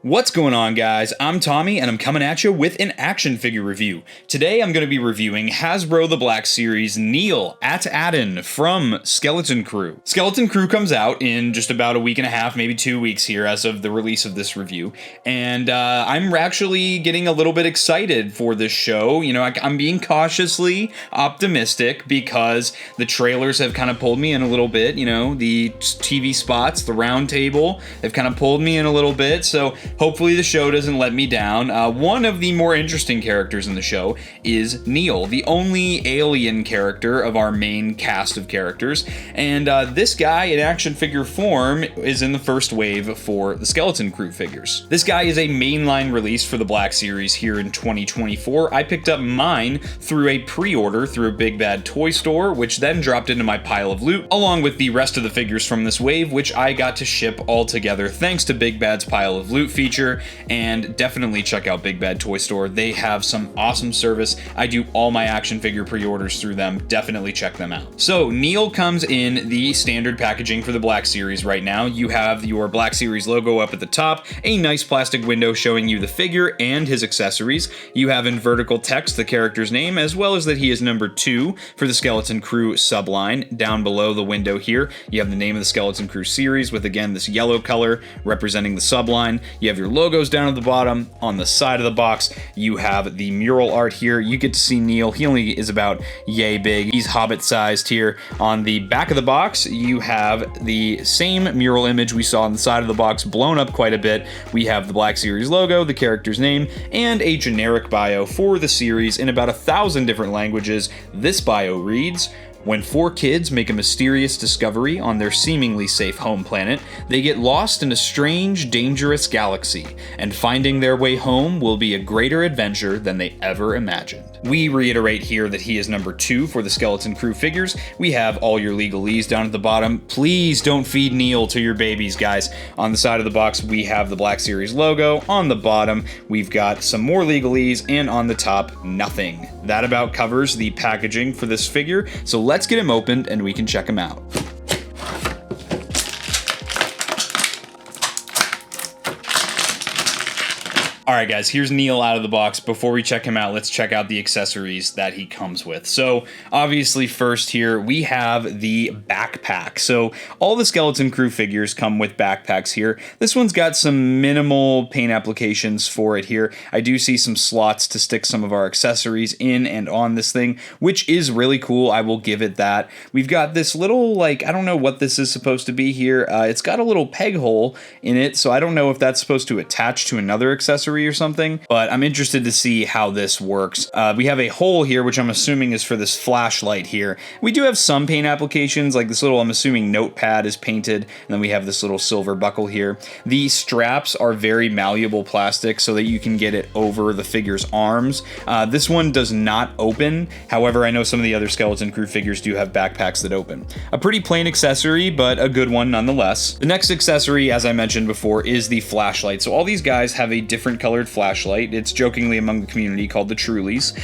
What's going on, guys? I'm Tommy, and I'm coming at you with an action figure review. Today, I'm going to be reviewing Hasbro The Black Series Neel at Attin from Skeleton Crew. Skeleton Crew comes out in just about a week and a half, maybe 2 weeks here as of the release of this review, and I'm actually getting a little bit excited for this show. You know, I'm being cautiously optimistic because the trailers have kind of pulled me in a little bit. You know, the TV spots, the round table, they've kind of pulled me in a little bit, so hopefully the show doesn't let me down. One of the more interesting characters in the show is Neel, the only alien character of our main cast of characters, and this guy in action figure form is in the first wave for the Skeleton Crew figures. This guy is a mainline release for the Black Series here in 2024. I picked up mine through a pre-order through a Big Bad toy store, which then dropped into my pile of loot, along with the rest of the figures from this wave, which I got to ship all together thanks to Big Bad's pile of loot feature. And definitely check out Big Bad Toy Store. They have some awesome service. I do all my action figure pre-orders through them. Definitely check them out. So Neel comes in the standard packaging for the Black Series right now. You have your Black Series logo up at the top, a nice plastic window showing you the figure and his accessories. You have in vertical text the character's name, as well as that he is number 2 for the Skeleton Crew subline. Down below the window here, you have the name of the Skeleton Crew series with, again, this yellow color representing the subline. You have your logos down at the bottom. On the side of the box, you have the mural art here. You get to see Neel. He only is about yay big. He's hobbit sized here. On the back of the box, you have the same mural image we saw on the side of the box, blown up quite a bit. We have the Black Series logo, the character's name, and a generic bio for the series in about 1,000 different languages. This bio reads: when 4 kids make a mysterious discovery on their seemingly safe home planet, they get lost in a strange, dangerous galaxy, and finding their way home will be a greater adventure than they ever imagined. We reiterate here that he is number 2 for the Skeleton Crew figures. We have all your legalese down at the bottom. Please don't feed Neel to your babies, guys. On the side of the box, we have the Black Series logo. On the bottom, we've got some more legalese, and on the top, nothing. That about covers the packaging for this figure, so let's get him opened and we can check him out. Alright guys, here's Neel out of the box. Before we check him out, let's check out the accessories that he comes with. So obviously first here we have the backpack. So all the Skeleton Crew figures come with backpacks here. This one's got some minimal paint applications for it here. I do see some slots to stick some of our accessories in and on this thing, which is really cool. I will give it that. We've got this little, like, I don't know what this is supposed to be here. It's got a little peg hole in it, so I don't know if that's supposed to attach to another accessory or something, but I'm interested to see how this works. We have a hole here, which I'm assuming is for this flashlight here. We do have some paint applications, like this little, I'm assuming, notepad is painted, and then we have this little silver buckle here. The straps are very malleable plastic so that you can get it over the figure's arms. This one does not open. However, I know some of the other Skeleton Crew figures do have backpacks that open. A pretty plain accessory, but a good one nonetheless. The next accessory, as I mentioned before, is the flashlight. So all these guys have a different colored flashlight. It's jokingly among the community called the Trulies.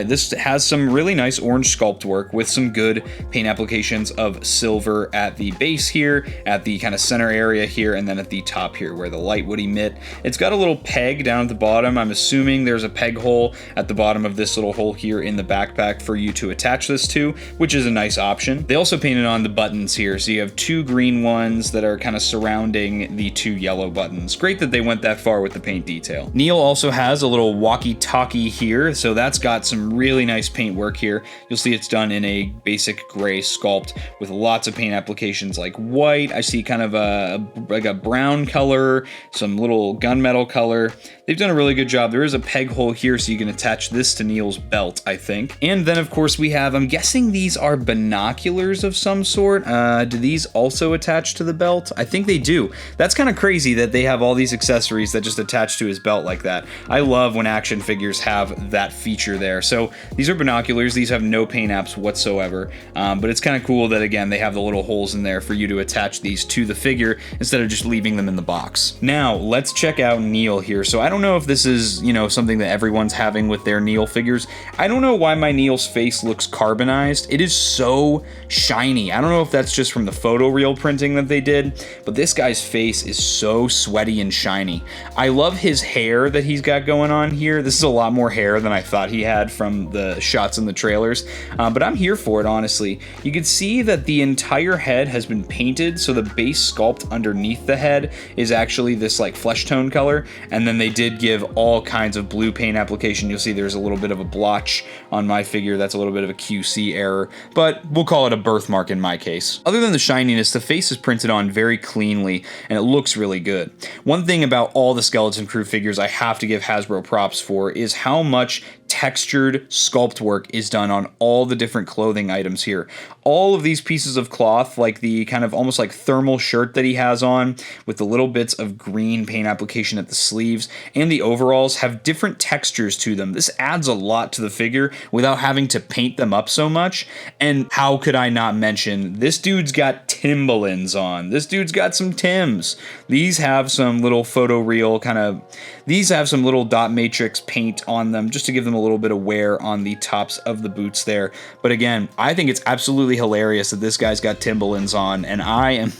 This has some really nice orange sculpt work with some good paint applications of silver at the base here, at the kind of center area here, and then at the top here where the light would emit. It's got a little peg down at the bottom. I'm assuming there's a peg hole at the bottom of this little hole here in the backpack for you to attach this to, which is a nice option. They also painted on the buttons here, so you have 2 green ones that are kind of surrounding the 2 yellow buttons. Great that they went that far with the paint detail. Neel also has a little walkie-talkie here, so that's got some really nice paint work here. You'll see it's done in a basic gray sculpt with lots of paint applications like white. I see kind of like a brown color, some little gunmetal color. They've done a really good job. There is a peg hole here so you can attach this to Neel's belt, I think. And then of course we have, I'm guessing these are binoculars of some sort. Do these also attach to the belt? I think they do. That's kind of crazy that they have all these accessories that just attach to his belt like that. I love when action figures have that feature there. So these are binoculars. These have no paint apps whatsoever. But it's kind of cool that, again, they have the little holes in there for you to attach these to the figure instead of just leaving them in the box. Now, let's check out Neel here. So I don't don't know if this is, you know, something that everyone's having with their Neel figures. I don't know why my Neel's face looks carbonized. It is so shiny. I don't know if that's just from the photoreal printing that they did, but this guy's face is so sweaty and shiny. I love his hair that he's got going on here. This is a lot more hair than I thought he had from the shots in the trailers, but I'm here for it, honestly. You can see that the entire head has been painted, so the base sculpt underneath the head is actually this like flesh tone color, and then they did give all kinds of blue paint application. You'll see there's a little bit of a blotch on my figure. That's a little bit of a QC error, but we'll call it a birthmark in my case. Other than the shininess, the face is printed on very cleanly, and it looks really good. One thing about all the Skeleton Crew figures I have to give Hasbro props for is how much textured sculpt work is done on all the different clothing items here. All of these pieces of cloth, like the kind of almost like thermal shirt that he has on with the little bits of green paint application at the sleeves, and the overalls have different textures to them. This adds a lot to the figure without having to paint them up so much. And how could I not mention, this dude's got Timberlands on. This dude's got some Tims. These have some little photoreal kind of, these have some little dot matrix paint on them just to give them a little bit of wear on the tops of the boots there. But again, I think it's absolutely hilarious that this guy's got Timberlands on, and I am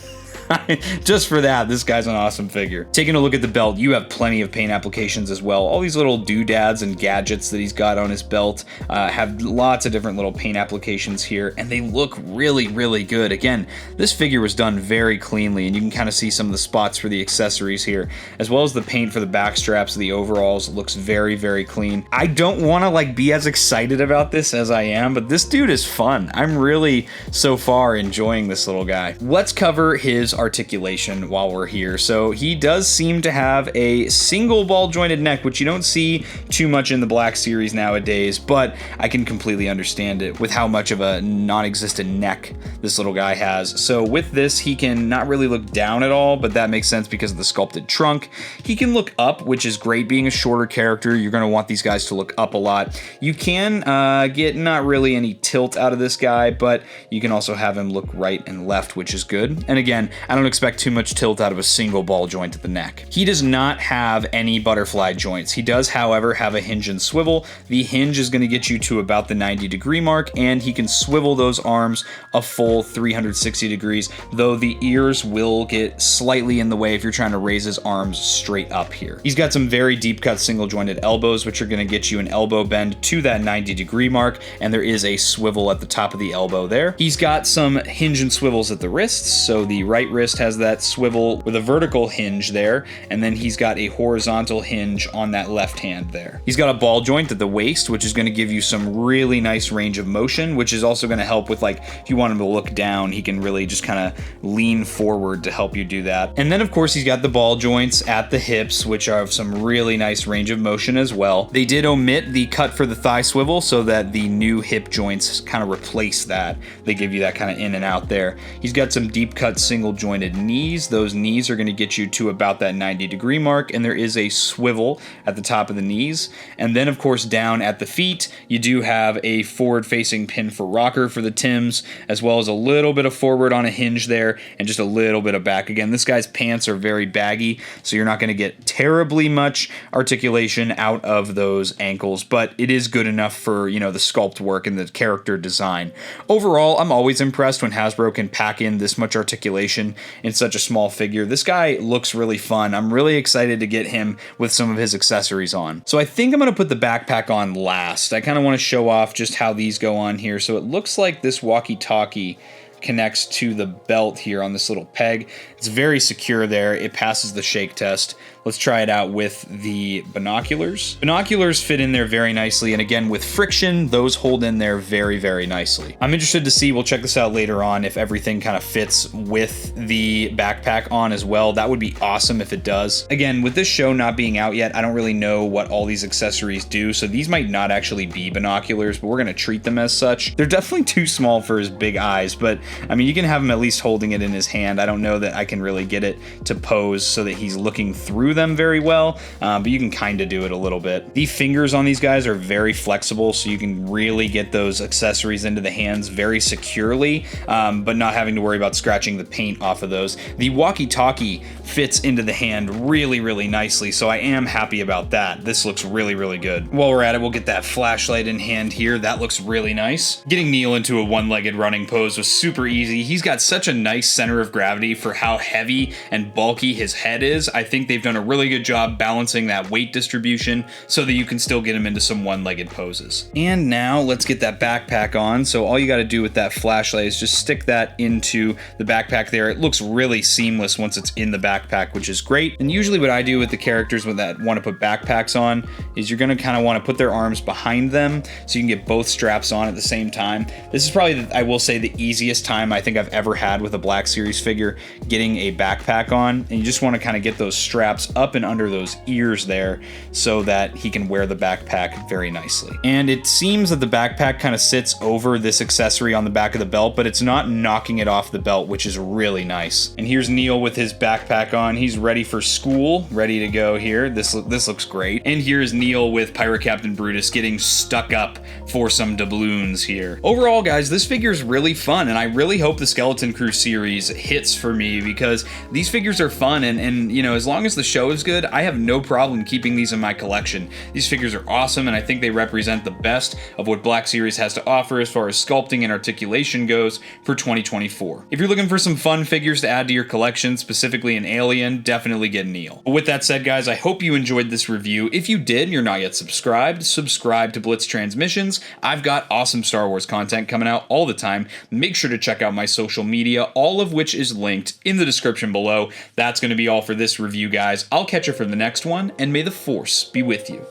just for that, this guy's an awesome figure. Taking a look at the belt, you have plenty of paint applications as well. All these little doodads and gadgets that he's got on his belt have lots of different little paint applications here, and they look really, really good. Again, this figure was done very cleanly, and you can kind of see some of the spots for the accessories here, as well as the paint for the back straps of the overalls looks very, very clean. I don't want to like be as excited about this as I am, but this dude is fun. I'm really, so far, enjoying this little guy. Let's cover his articulation while we're here. So he does seem to have a single ball jointed neck, which you don't see too much in the Black series nowadays, but I can completely understand it with how much of a non-existent neck this little guy has. So with this, he can not really look down at all, but that makes sense because of the sculpted trunk. He can look up, which is great. Being a shorter character, you're going to want these guys to look up a lot. You can get not really any tilt out of this guy, but you can also have him look right and left, which is good. And again, I don't expect too much tilt out of a single ball joint at the neck. He does not have any butterfly joints. He does, however, have a hinge and swivel. The hinge is going to get you to about the 90-degree mark, and he can swivel those arms a full 360 degrees, though the ears will get slightly in the way if you're trying to raise his arms straight up here. He's got some very deep cut single jointed elbows, which are going to get you an elbow bend to that 90-degree mark, and there is a swivel at the top of the elbow there. He's got some hinge and swivels at the wrists, so the right wrist has that swivel with a vertical hinge there, and then he's got a horizontal hinge on that left hand there. He's got a ball joint at the waist, which is going to give you some really nice range of motion, which is also going to help with, like, if you want him to look down, he can really just kind of lean forward to help you do that. And then of course he's got the ball joints at the hips, which are of some really nice range of motion as well. They did omit the cut for the thigh swivel so that the new hip joints kind of replace that. They give you that kind of in and out there. He's got some deep cut single jointed knees. Those knees are going to get you to about that 90-degree mark, and there is a swivel at the top of the knees. And then of course down at the feet, you do have a forward facing pin for rocker for the Tims, as well as a little bit of forward on a hinge there, and just a little bit of back. Again, this guy's pants are very baggy, so you're not going to get terribly much articulation out of those ankles, but it is good enough for, you know, the sculpt work and the character design. Overall, I'm always impressed when Hasbro can pack in this much articulation in such a small figure. This guy looks really fun. I'm really excited to get him with some of his accessories on. So I think I'm going to put the backpack on last. I kind of want to show off just how these go on here. So it looks like this walkie-talkie connects to the belt here on this little peg. It's very secure there. It passes the shake test. Let's try it out with the binoculars. Binoculars fit in there very nicely, and again, with friction, those hold in there very, very nicely. I'm interested to see, we'll check this out later on, if everything kind of fits with the backpack on as well. That would be awesome if it does. Again, with this show not being out yet, I don't really know what all these accessories do, so these might not actually be binoculars, but we're gonna treat them as such. They're definitely too small for his big eyes, but I mean, you can have him at least holding it in his hand. I don't know that I can really get it to pose so that he's looking through through them very well, but you can kind of do it a little bit. The fingers on these guys are very flexible, so you can really get those accessories into the hands very securely, but not having to worry about scratching the paint off of those. The walkie-talkie fits into the hand really, really nicely, so I am happy about that. This looks really, really good. While we're at it, we'll get that flashlight in hand here. That looks really nice. Getting Neel into a one-legged running pose was super easy. He's got such a nice center of gravity for how heavy and bulky his head is. I think they've done a really good job balancing that weight distribution so that you can still get him into some one-legged poses. And now let's get that backpack on. So all you got to do with that flashlight is just stick that into the backpack there. It looks really seamless once it's in the backpack, which is great. And usually what I do with the characters that want to put backpacks on is you're going to kind of want to put their arms behind them so you can get both straps on at the same time. This is probably, I will say, the easiest time I think I've ever had with a Black Series figure getting a backpack on. And you just want to kind of get those straps up and under those ears there so that he can wear the backpack very nicely. And it seems that the backpack kind of sits over this accessory on the back of the belt, but it's not knocking it off the belt, which is really nice. And here's Neel with his backpack on. He's ready for school, ready to go here. This looks great. And here's Neel with Pirate Captain Brutus getting stuck up for some doubloons here. Overall, guys, this figure is really fun, and I really hope the Skeleton Crew series hits for me because these figures are fun, and you know, as long as the show is good, I have no problem keeping these in my collection. These figures are awesome, and I think they represent the best of what Black Series has to offer as far as sculpting and articulation goes for 2024. If you're looking for some fun figures to add to your collection, specifically an Alien, definitely get Neel. But with that said, guys, I hope you enjoyed this review. If you did and you're not yet subscribed, subscribe to Blitz Transmissions. I've got awesome Star Wars content coming out all the time. Make sure to check out my social media, all of which is linked in the description below. That's going to be all for this review, guys. I'll catch you for the next one, and may the Force be with you.